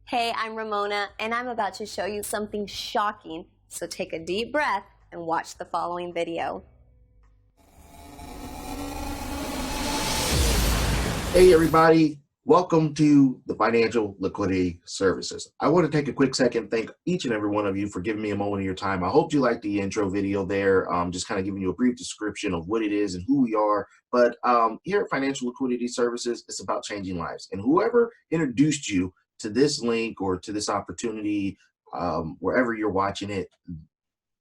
Hey, I'm Ramona, and I'm about to show you something shocking, so take a deep breath and watch the following video. Hey everybody, welcome to the Financial Liquidity Services. I want to take a quick second and thank each and every one of you for giving me a moment of your time. I hope you liked the intro video there, just kind of giving you a brief description of what it is and who we are. But here at Financial Liquidity Services, it's about changing lives. And whoever introduced you to this link or to this opportunity, wherever you're watching it,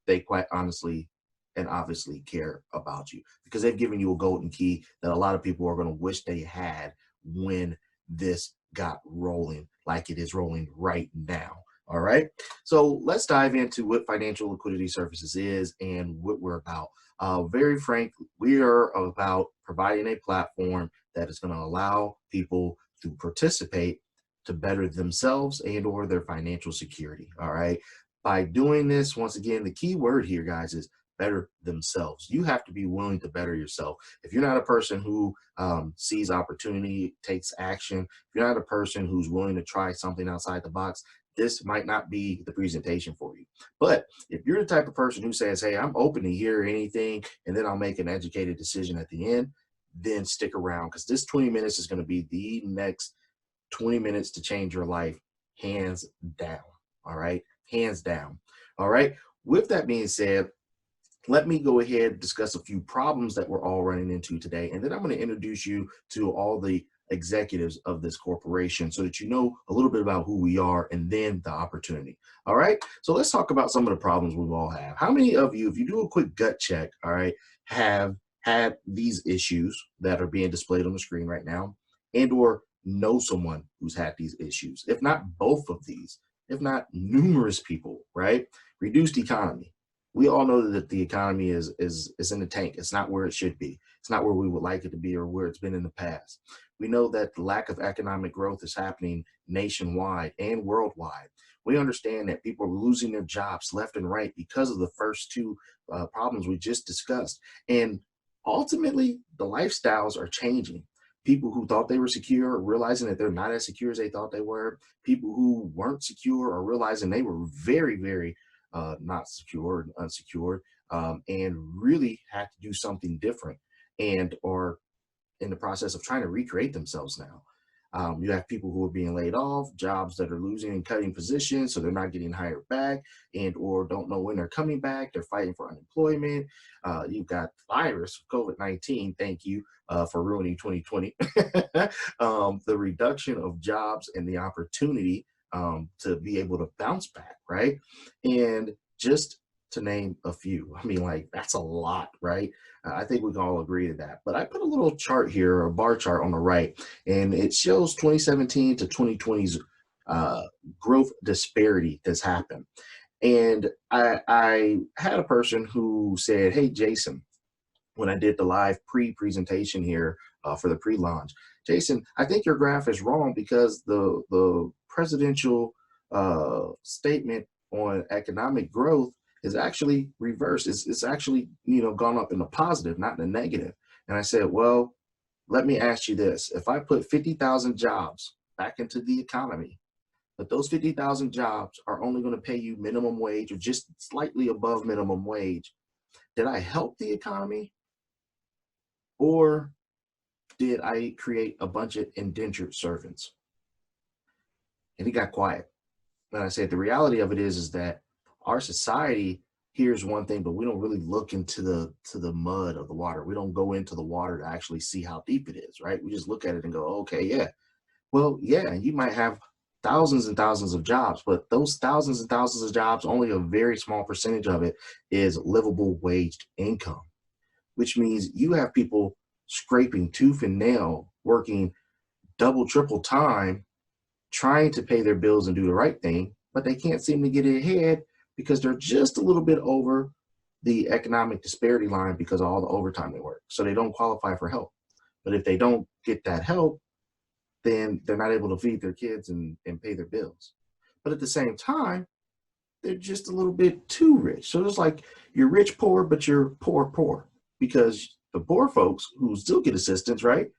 they quite honestly and obviously care about you because they've given you a golden key that a lot of people are going to wish they had when this got rolling like it is rolling right now. All right, so let's dive into what Financial Liquidity Services is and what we're about. Very frank, we are about providing a platform that is going to allow people to participate to better themselves and or their financial security. All right, by doing this, once again, the key word here, guys, is better themselves. You have to be willing to better yourself. If you're not a person who sees opportunity, takes action, if you're not a person who's willing to try something outside the box, this might not be the presentation for you. But if you're the type of person who says, hey, I'm open to hear anything, and then I'll make an educated decision at the end, then stick around because this 20 minutes is going to be the next 20 minutes to change your life, hands down. All right, hands down. All right, with that being said, let me go ahead and discuss a few problems that we're all running into today, and then I'm going to introduce you to all the executives of this corporation so that you know a little bit about who we are and then the opportunity. All right, so let's talk about some of the problems we all have. How many of you, if you do a quick gut check, all right, have had these issues that are being displayed on the screen right now, and or know someone who's had these issues? If not both of these, if not numerous people, right? Reduced economy. We all know that the economy is in the tank. It's not where it should be. It's not where we would like it to be or where it's been in the past. We know that the lack of economic growth is happening nationwide and worldwide. We understand that people are losing their jobs left and right because of the first two problems we just discussed. And ultimately, the lifestyles are changing. People who thought they were secure are realizing that they're not as secure as they thought they were. People who weren't secure are realizing they were very, very not secured, unsecured, and really had to do something different and are in the process of trying to recreate themselves now. You have people who are being laid off, jobs that are losing and cutting positions, so they're not getting hired back and or don't know when they're coming back. They're fighting for unemployment. You've got virus, COVID-19, thank you for ruining 2020. The reduction of jobs and the opportunity to be able to bounce back, right? And just to name a few, I mean, like, that's a lot, right? I think we can all agree to that. But I put a little chart here, a bar chart on the right, and it shows 2017 to 2020's growth disparity that's happened. And I had a person who said, hey, Jason, when I did the live pre-presentation here for the pre-launch, Jason, I think your graph is wrong because the presidential statement on economic growth is actually reversed. It's actually, gone up in the positive, not in the negative. And I said, well, let me ask you this. If I put 50,000 jobs back into the economy, but those 50,000 jobs are only going to pay you minimum wage or just slightly above minimum wage, did I help the economy? Or did I create a bunch of indentured servants? And he got quiet. And I said, the reality of it is that our society hears one thing, but we don't really look into the mud of the water. We don't go into the water to actually see how deep it is, right? We just look at it and go, okay, yeah. Well, yeah, you might have thousands and thousands of jobs, but those thousands and thousands of jobs, only a very small percentage of it is livable waged income, which means you have people scraping tooth and nail, working double, triple time, trying to pay their bills and do the right thing, but they can't seem to get ahead because they're just a little bit over the economic disparity line because of all the overtime they work. So they don't qualify for help. But if they don't get that help, then they're not able to feed their kids and pay their bills. But at the same time, they're just a little bit too rich. So it's like you're rich poor, but you're poor because the poor folks who still get assistance, right,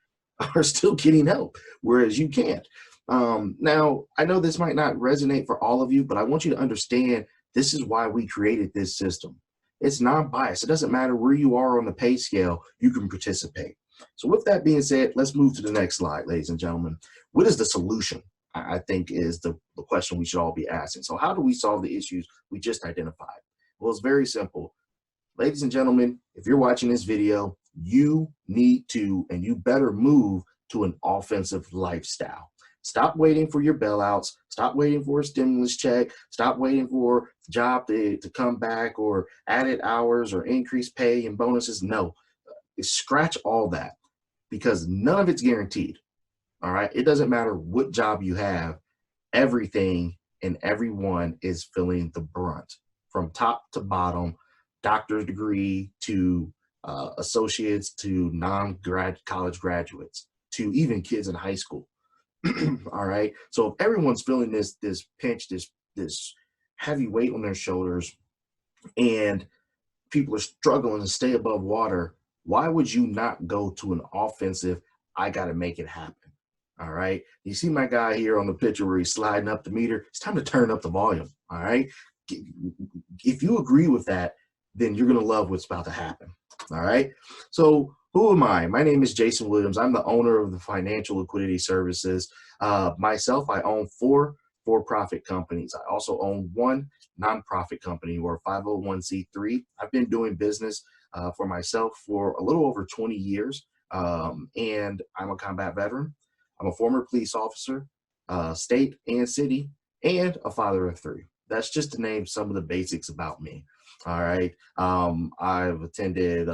are still getting help, whereas you can't. Now, I know this might not resonate for all of you, but I want you to understand this is why we created this system. It's non-biased. It doesn't matter where you are on the pay scale, you can participate. So with that being said, let's move to the next slide, ladies and gentlemen. What is the solution? I think is the question we should all be asking. So how do we solve the issues we just identified? Well, it's very simple. Ladies and gentlemen, if you're watching this video, you need to, and you better move to an offensive lifestyle. Stop waiting for your bailouts. Stop waiting for a stimulus check. Stop waiting for the job to come back or added hours or increased pay and bonuses. No, scratch all that because none of it's guaranteed. All right. It doesn't matter what job you have. Everything and everyone is feeling the brunt from top to bottom, doctor's degree to associates to college graduates to even kids in high school. All right. So if everyone's feeling this pinch, this heavy weight on their shoulders, and people are struggling to stay above water, why would you not go to an offensive, I got to make it happen? All right. You see my guy here on the picture where he's sliding up the meter. It's time to turn up the volume. All right. If you agree with that, then you're going to love what's about to happen. All right. So who am I? My name is Jason Williams. I'm the owner of the Financial Liquidity Services. Myself, I own 4 for-profit companies. I also own 1 nonprofit company or 501c3. I've been doing business for myself for a little over 20 years, and I'm a combat veteran. I'm a former police officer, state and city, and a father of 3. That's just to name some of the basics about me. All right. I've attended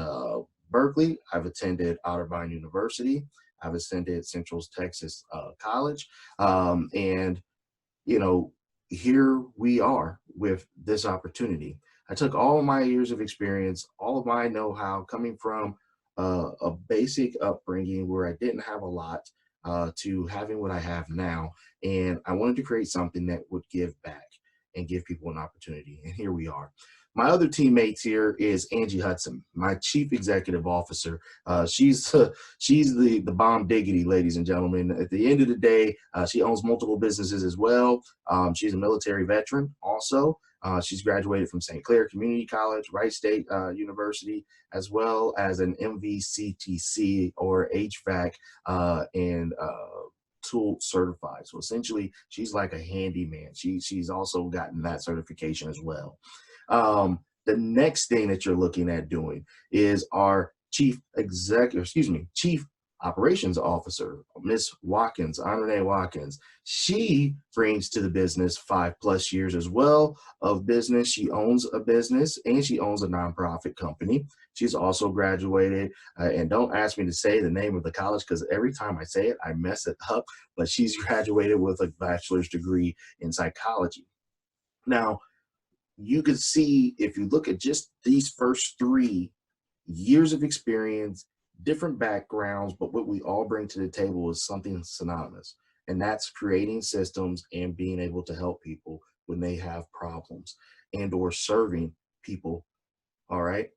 Berkeley. I've attended Otterbein University. I've attended Central Texas College. And, you know, here we are with this opportunity. I took all of my years of experience, all of my know-how coming from a basic upbringing where I didn't have a lot to having what I have now. And I wanted to create something that would give back and give people an opportunity. And here we are. My other teammates here is Angie Hudson, my chief executive officer. She's the bomb diggity, ladies and gentlemen. At the end of the day, she owns multiple businesses as well. She's a military veteran also. She's graduated from St. Clair Community College, Wright State University, as well as an MVCTC or HVAC and tool certified. So essentially, she's like a handyman. She's also gotten that certification as well. The next thing that you're looking at doing is our chief operations officer, Miss Watkins, Renee Watkins. She brings to the business 5+ years as well of business. She owns a business and she owns a nonprofit company. She's also graduated, and don't ask me to say the name of the college because every time I say it, I mess it up, but she's graduated with a bachelor's degree in psychology. Now, you can see if you look at just these first 3 years of experience, different backgrounds, but what we all bring to the table is something synonymous, and that's creating systems and being able to help people when they have problems and or serving people. All right.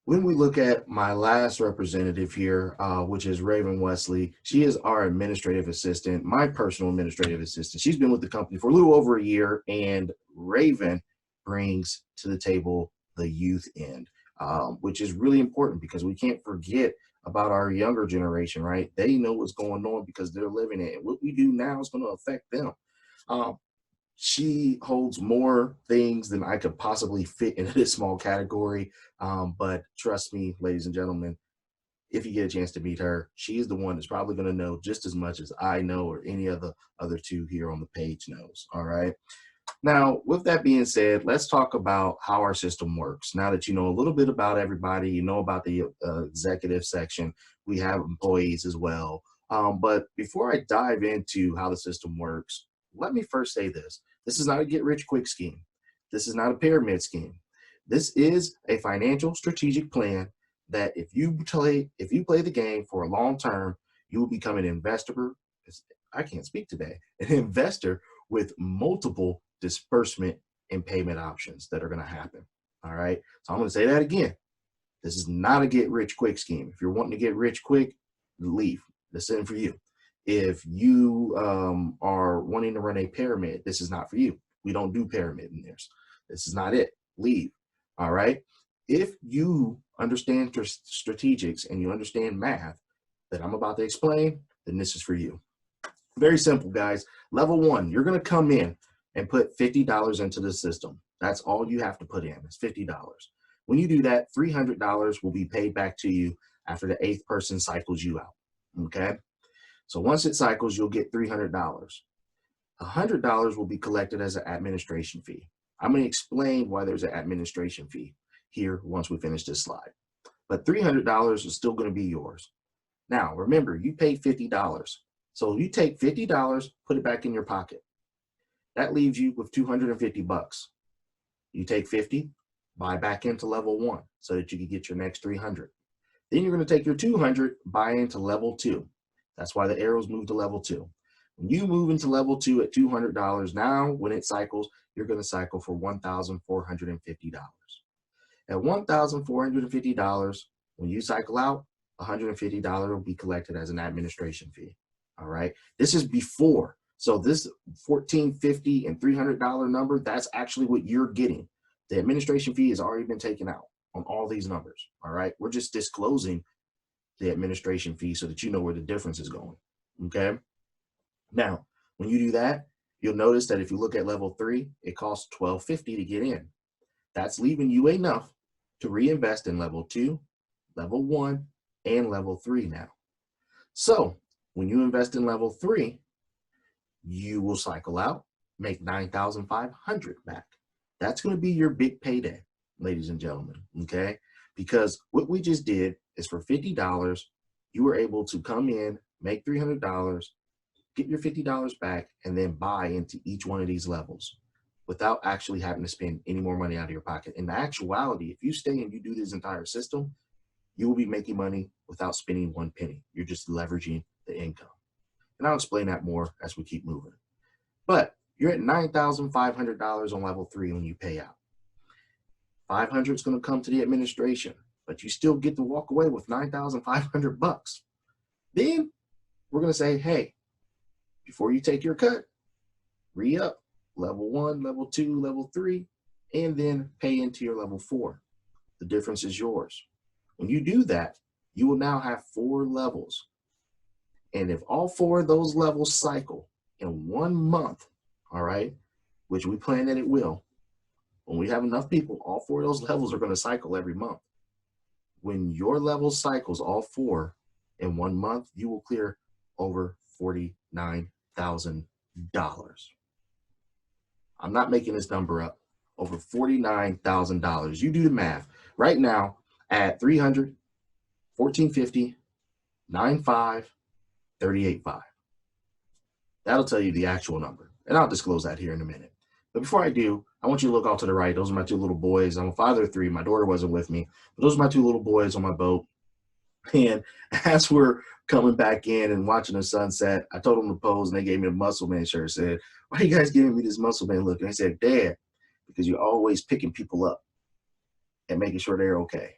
When we look at my last representative here, which is Raven Wesley, she is our administrative assistant, my personal administrative assistant. She's been with the company for a little over a year, and Raven brings to the table the youth end, which is really important because we can't forget about our younger generation, right? They know what's going on because they're living it. And what we do now is going to affect them. She holds more things than I could possibly fit into this small category. But trust me, ladies and gentlemen, if you get a chance to meet her, she's the one that's probably going to know just as much as I know or any of the other 2 here on the page knows. All right. Now, with that being said, let's talk about how our system works. Now that you know a little bit about everybody, you know about the executive section, we have employees as well. But before I dive into how the system works, let me first say this. This is not a get-rich-quick scheme. This is not a pyramid scheme. This is a financial strategic plan that if you play the game for a long term, you will become an investor. I can't speak today. An investor with multiple disbursement and payment options that are going to happen. All right. So I'm going to say that again. This is not a get rich quick scheme. If you're wanting to get rich quick, leave. This isn't for you. If you are wanting to run a pyramid, this is not for you. We don't do pyramid in this. This is not it. Leave. All right. If you understand strategics and you understand math that I'm about to explain, then this is for you. Very simple, guys. Level 1, you're going to come in and put $50 into the system. That's all you have to put in. It's $50. When you do that, $300 will be paid back to you after the 8th person cycles you out. Okay. So once it cycles, you'll get $300. $100 will be collected as an administration fee. I'm going to explain why there's an administration fee here once we finish this slide. But $300 is still going to be yours. Now, remember, you paid $50. So you take $50, put it back in your pocket. That leaves you with 250 bucks. You take 50, buy back into level 1 so that you can get your next 300. Then you're going to take your 200, buy into level 2. That's why the arrows move to level 2. When you move into level 2 at $200, now when it cycles, you're going to cycle for $1,450. At $1,450, when you cycle out, $150 will be collected as an administration fee. All right. This is before. So this $1,450 and $300 number, that's actually what you're getting. The administration fee has already been taken out on all these numbers. All right. We're just disclosing the administration fee so that you know where the difference is going. Okay. Now, when you do that, you'll notice that if you look at level 3, it costs $1,250 to get in. That's leaving you enough to reinvest in level 2, level 1, and level 3 now. So when you invest in level 3, you will cycle out, make $9,500 back. That's going to be your big payday, ladies and gentlemen, okay? Because what we just did is for $50, you were able to come in, make $300, get your $50 back, and then buy into each one of these levels without actually having to spend any more money out of your pocket. In actuality, if you stay and you do this entire system, you will be making money without spending one penny. You're just leveraging the income. And I'll explain that more as we keep moving. But you're at $9,500 on level 3 when you pay out. $500 is going to come to the administration, but you still get to walk away with $9,500. Then we're going to say, hey, before you take your cut, re-up level 1, level 2, level 3, and then pay into your level 4. The difference is yours. When you do that, you will now have 4 levels. And if all 4 of those levels cycle in 1 month, all right, which we plan that it will, when we have enough people, all 4 of those levels are going to cycle every month. When your level cycles all 4 in 1 month, you will clear over $49,000. I'm not making this number up. Over $49,000. You do the math. Right now, at 300, 1450, 95, 38.5. That'll tell you the actual number. And I'll disclose that here in a minute. But before I do, I want you to look off to the right. Those are my 2 little boys. I'm a father of 3. My daughter wasn't with me. But those are my 2 little boys on my boat. And as we're coming back in and watching the sunset, I told them to pose, and they gave me a muscle man shirt. I said, why are you guys giving me this muscle man look? And I said, Dad, because you're always picking people up and making sure they're okay.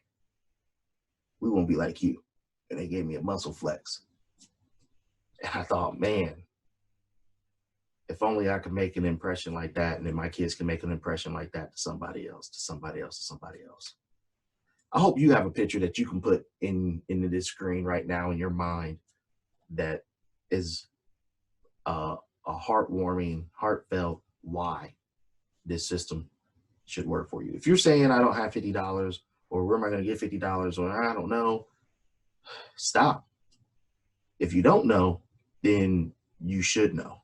We won't be like you. And they gave me a muscle flex. And I thought, man, if only I could make an impression like that, and then my kids can make an impression like that to somebody else, to somebody else, to somebody else. I hope you have a picture that you can put into this screen right now in your mind that is a heartwarming, heartfelt why this system should work for you. If you're saying I don't have $50, or where am I going to get $50, or I don't know, stop. If you don't know, then you should know.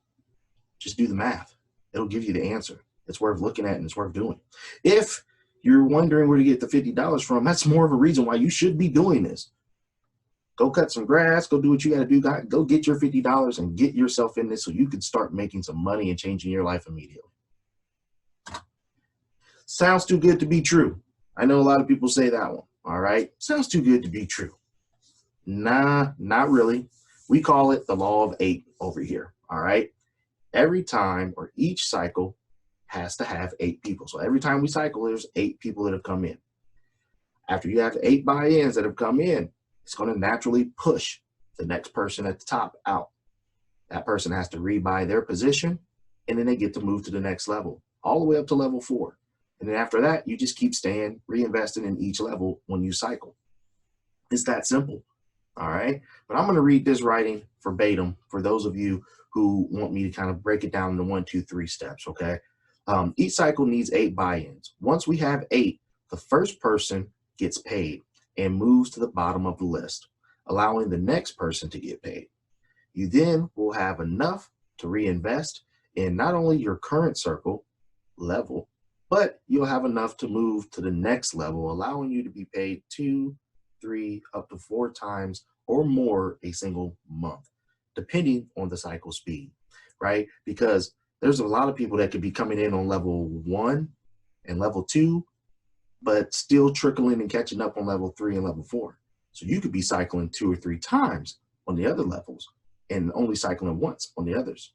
Just do the math. It'll give you the answer. It's worth looking at and it's worth doing. If you're wondering where to get the $50 from, that's more of a reason why you should be doing this. Go cut some grass, go do what you got to do. Go get your $50 and get yourself in this so you can start making some money and changing your life immediately. Sounds too good to be true. I know a lot of people say that one, all right? Sounds too good to be true. Nah, not really. We call it the law of 8 over here, all right? Every time or each cycle has to have 8 people. So every time we cycle, there's 8 people that have come in. After you have 8 buy-ins that have come in, it's going to naturally push the next person at the top out. That person has to rebuy their position, and then they get to move to the next level, all the way up to level 4. And then after that, you just keep staying, reinvesting in each level when you cycle. It's that simple. All right. But I'm going to read this writing verbatim for those of you who want me to kind of break it down into 1, 2, 3 steps. Okay. Each cycle needs 8 buy-ins. Once we have 8, the first person gets paid and moves to the bottom of the list, allowing the next person to get paid. You then will have enough to reinvest in not only your current circle level, but you'll have enough to move to the next level, allowing you to be paid 2, 3, up to 4 times or more a single month, depending on the cycle speed, right? Because there's a lot of people that could be coming in on level 1 and level 2, but still trickling and catching up on level 3 and level 4. So you could be cycling 2 or 3 times on the other levels and only cycling once on the others.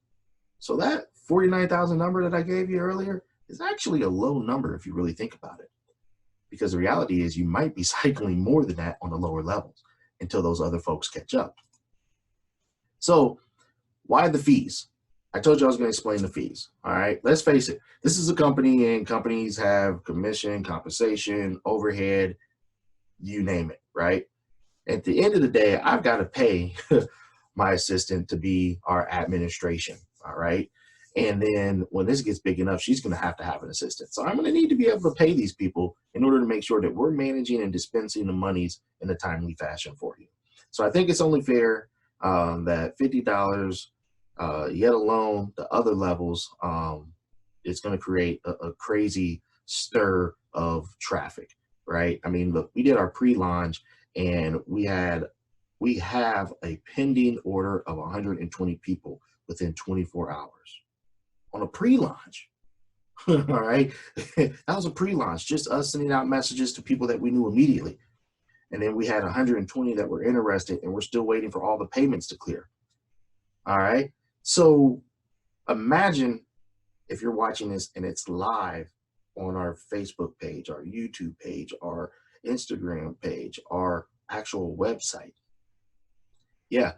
So that 49,000 number that I gave you earlier is actually a low number if you really think about it. Because the reality is you might be cycling more than that on the lower levels until those other folks catch up. So why the fees? I told you I was going to explain the fees. All right, let's face it. This is a company, and companies have commission, compensation, overhead, you name it, right? At the end of the day, I've got to pay my assistant to be our administration, all right? And then when this gets big enough, she's going to have an assistant. So I'm going to need to be able to pay these people in order to make sure that we're managing and dispensing the monies in a timely fashion for you. So I think it's only fair that $50, yet alone the other levels, it's going to create a crazy stir of traffic, right? I mean, look, we did our pre-launch and we have a pending order of 120 people within 24 hours. On a pre-launch, all right? That was a pre-launch, just us sending out messages to people that we knew immediately. And then we had 120 that were interested, and we're still waiting for all the payments to clear. All right? So imagine if you're watching this and it's live on our Facebook page, our YouTube page, our Instagram page, our actual website. Yeah.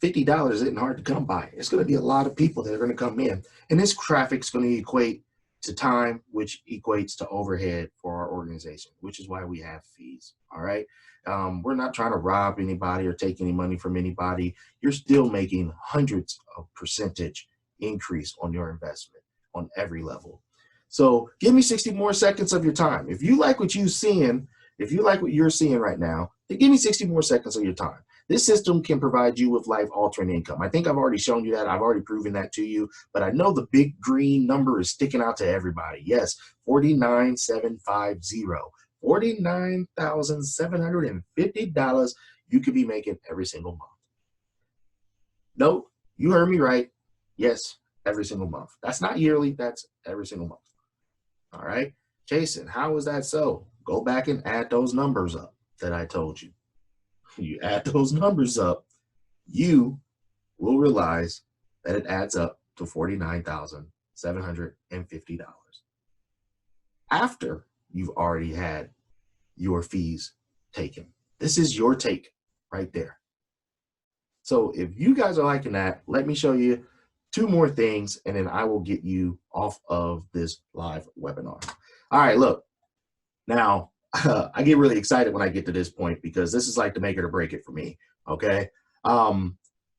$50 isn't hard to come by. It's going to be a lot of people that are going to come in. And this traffic's going to equate to time, which equates to overhead for our organization, which is why we have fees. All right. We're not trying to rob anybody or take any money from anybody. You're still making hundreds of percentage increase on your investment on every level. So give me 60 more seconds of your time. If you like what you're seeing, right now, then give me 60 more seconds of your time. This system can provide you with life-altering income. I think I've already shown you that. I've already proven that to you. But I know the big green number is sticking out to everybody. Yes, 49,750. $49,750 you could be making every single month. No, you heard me right. Yes, every single month. That's not yearly. That's every single month. All right. Jason, how is that so? Go back and add those numbers up that I told you. You add those numbers up, you will realize that it adds up to $49,750 after you've already had your fees taken. This is your take right there. So if you guys are liking that, let me show you 2 more things, and then I will get you off of this live webinar. All right, look. Now, I get really excited when I get to this point because this is like the make it or break it for me, okay? I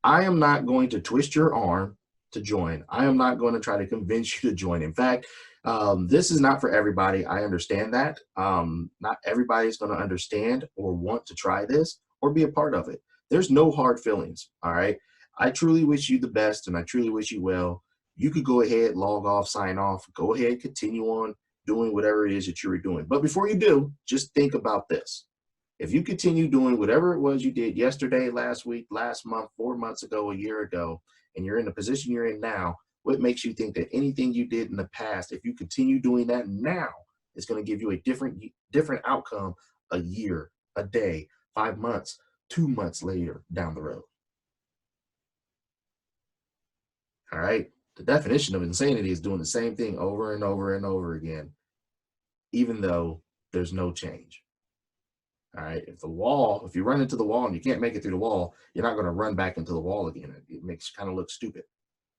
am not going to twist your arm to join. I am not going to try to convince you to join. In fact, this is not for everybody. I understand that. Not everybody is going to understand or want to try this or be a part of it. There's no hard feelings, all right? I truly wish you the best, and I truly wish you well. You could go ahead, log off, sign off, go ahead, continue on doing whatever it is that you were doing. But before you do, just think about this. If you continue doing whatever it was you did yesterday, last week, last month, 4 months ago, a year ago, and you're in the position you're in now, what makes you think that anything you did in the past, if you continue doing that now, is going to give you a different outcome a year, a day, 5 months, 2 months later down the road? All right. The definition of insanity is doing the same thing over and over and over again, even though there's no change. All right. If you run into the wall and you can't make it through the wall, you're not going to run back into the wall again. It makes you kind of look stupid.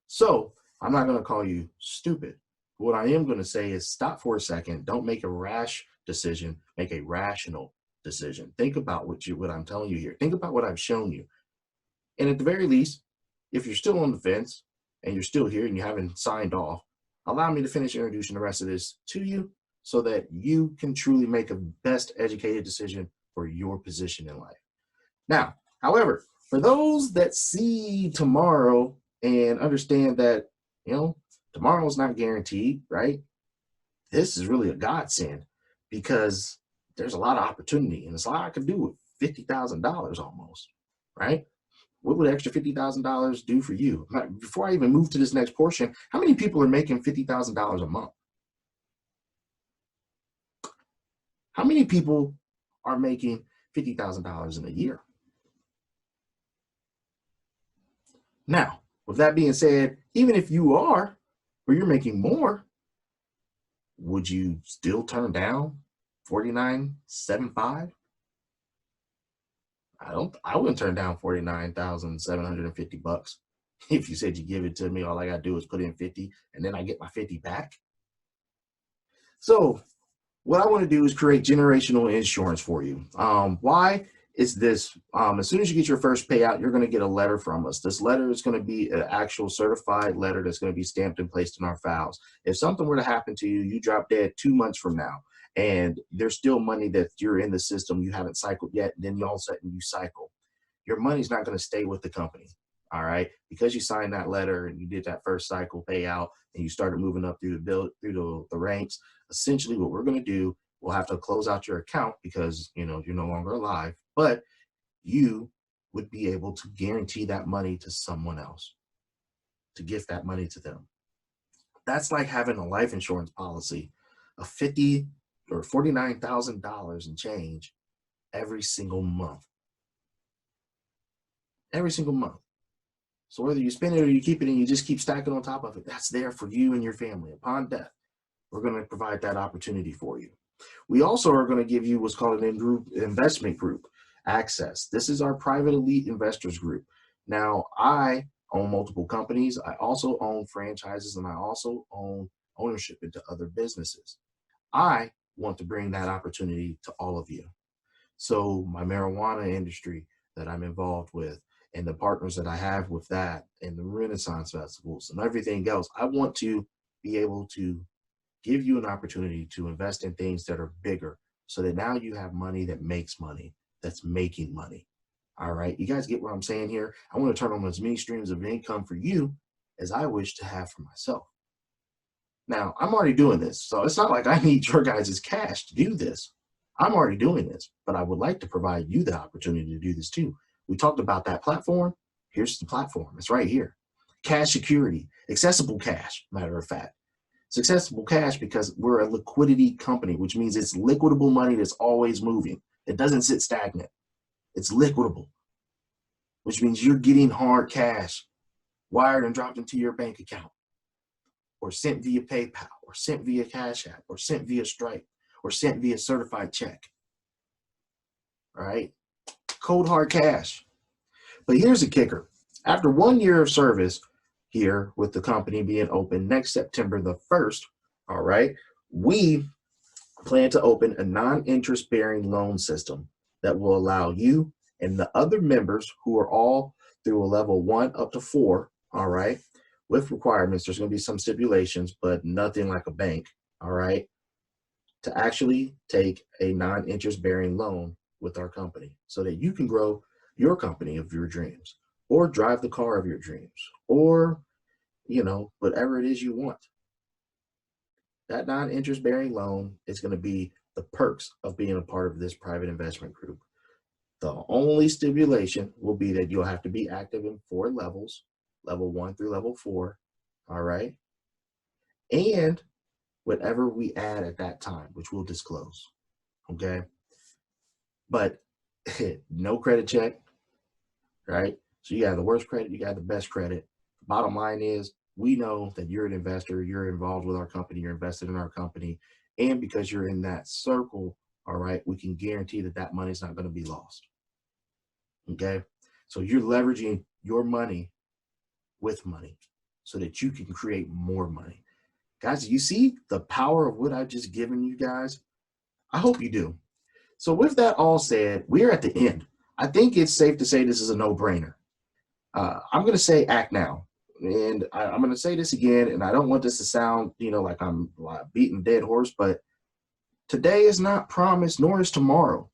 So I'm not going to call you stupid. What I am going to say is stop for a second. Don't make a rash decision. Make a rational decision. Think about what I'm telling you here. Think about what I've shown you. And at the very least, if you're still on the fence and you're still here and you haven't signed off, allow me to finish introducing the rest of this to you so that you can truly make a best educated decision for your position in life. Now, however, for those that see tomorrow and understand that, tomorrow is not guaranteed, right? This is really a godsend because there's a lot of opportunity and it's a lot I could do with $50,000 almost, right? What would extra $50,000 do for you? Before I even move to this next portion, how many people are making $50,000 a month? How many people are making $50,000 in a year? Now, with that being said, even if you are, or you're making more, would you still turn down $49,750? I wouldn't turn down $49,750 if you said you give it to me. All I gotta do is put in 50 and then I get my 50 back. So what I want to do is create generational insurance for you. Why? It's this. As soon as you get your first payout, you're going to get a letter from us. This letter is going to be an actual certified letter that's going to be stamped and placed in our files. If something were to happen to you, you drop dead 2 months from now, and there's still money that you're in the system, you haven't cycled yet, and then all of a sudden you cycle. Your money's not going to stay with the company. All right, because you signed that letter and you did that first cycle payout and you started moving up through the ranks. Essentially, what we're going to do, we'll have to close out your account because you're no longer alive, but you would be able to guarantee that money to someone else, to gift that money to them. That's like having a life insurance policy of $50,000 or $49,000 and change every single month. Every single month. So whether you spend it or you keep it and you just keep stacking on top of it, that's there for you and your family. Upon death, we're going to provide that opportunity for you. We also are going to give you what's called an in-group investment group access. This is our private elite investors group. Now, I own multiple companies. I also own franchises and I also own ownership into other businesses. I want to bring that opportunity to all of you. So my marijuana industry that I'm involved with, and the partners that I have with that, and the Renaissance festivals and everything else, I want to be able to give you an opportunity to invest in things that are bigger so that now you have money that makes money, that's making money. All right, you guys get what I'm saying here? I want to turn on as many streams of income for you as I wish to have for myself. Now, I'm already doing this, so it's not like I need your guys' cash to do this. I'm already doing this, but I would like to provide you the opportunity to do this too. We talked about that platform. Here's the platform. It's right here. Cash security, accessible cash, matter of fact. It's accessible cash because we're a liquidity company, which means it's liquidable money that's always moving. It doesn't sit stagnant. It's liquidable, which means you're getting hard cash wired and dropped into your bank account, or sent via PayPal, or sent via Cash App, or sent via Stripe, or sent via certified check. All right? Cold hard cash. But here's the kicker. After 1 year of service here with the company being open next September the 1st, all right, we plan to open a non-interest bearing loan system that will allow you and the other members who are all through a level 1 up to 4, all right, with requirements. There's going to be some stipulations, but nothing like a bank, all right, to actually take a non-interest bearing loan with our company so that you can grow your company of your dreams, or drive the car of your dreams, or whatever it is you want. That non-interest bearing loan is going to be the perks of being a part of this private investment group. The only stipulation will be that you'll have to be active in 4 levels, level 1 through level 4, all right? And whatever we add at that time, which we'll disclose, okay? But no credit check, right? So you got the worst credit, you got the best credit. Bottom line is, we know that you're an investor, you're involved with our company, you're invested in our company, and because you're in that circle, all right, we can guarantee that that money is not going to be lost. Okay. So you're leveraging your money with money so that you can create more money. Guys, you see the power of what I've just given you guys? I hope you do. So with that all said, we're at the end. I think it's safe to say this is a no-brainer. I'm going to say act now. And I'm going to say this again, and I don't want this to sound, like I'm beating a dead horse, but today is not promised, nor is tomorrow.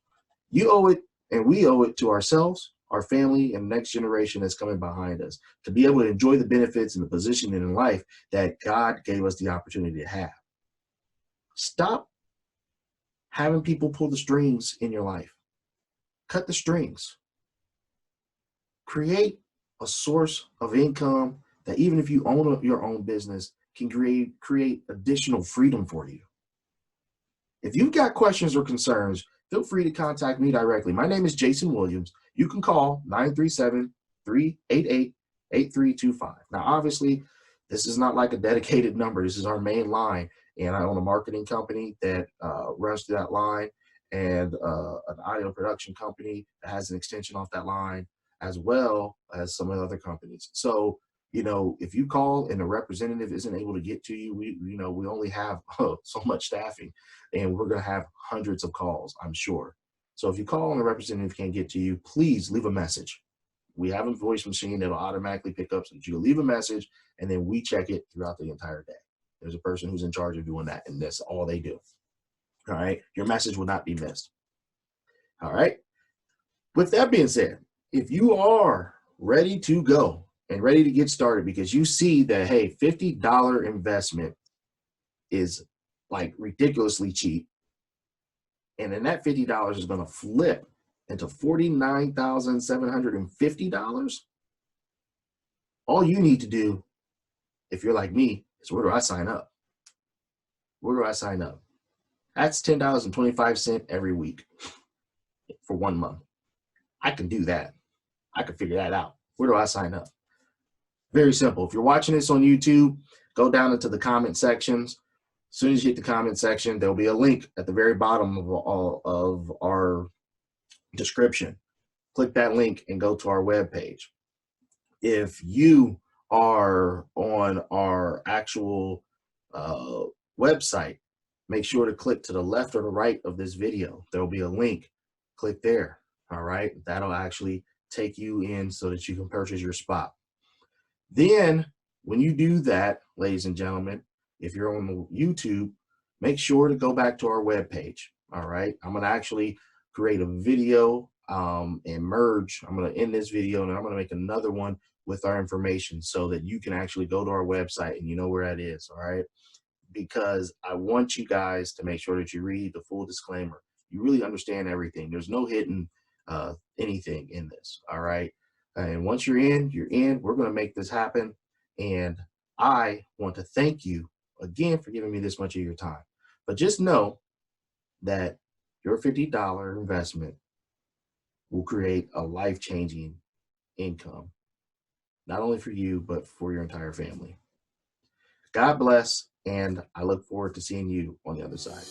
You owe it, and we owe it to ourselves, our family, and the next generation that's coming behind us to be able to enjoy the benefits and the position in life that God gave us the opportunity to have. Stop having people pull the strings in your life. Cut the strings. Create a source of income that even if you own your own business can create additional freedom for you. If you've got questions or concerns, feel free to contact me directly. My name is Jason Williams. You can call 937-388-8325. Now, obviously, this is not like a dedicated number. This is our main line. And I own a marketing company that runs through that line, and an audio production company that has an extension off that line, as well as some other companies. So, if you call and the representative isn't able to get to you, we only have so much staffing, and we're going to have hundreds of calls, I'm sure. So if you call and the representative can't get to you, please leave a message. We have a voice machine that'll automatically pick up so that you leave a message, and then we check it throughout the entire day. There's a person who's in charge of doing that, and that's all they do. All right. Your message will not be missed. All right. With that being said, if you are ready to go and ready to get started because you see that, hey, $50 investment is like ridiculously cheap, and then that $50 is going to flip into $49,750, all you need to do, if you're like me, is where do I sign up? Where do I sign up? That's $10.25 every week for 1 month. I can do that. I can figure that out. Where do I sign up? Very simple. If you're watching this on YouTube, go down into the comment sections. As soon as you hit the comment section, there'll be a link at the very bottom of our description. Click that link and go to our webpage. If you are on our actual website, make sure to click to the left or the right of this video. There will be a link. Click there. All right. That'll actually take you in so that you can purchase your spot. Then when you do that, ladies and gentlemen, if you're on YouTube, make sure to go back to our webpage. All right. I'm going to actually create a video and merge. I'm going to end this video and I'm going to make another one with our information so that you can actually go to our website and you know where that is. All right. Because I want you guys to make sure that you read the full disclaimer. You really understand everything. There's no hidden anything in this. All right. And once you're in, you're in. We're going to make this happen. And I want to thank you again for giving me this much of your time. But just know that your $50 investment will create a life-changing income, not only for you, but for your entire family. God bless, and I look forward to seeing you on the other side.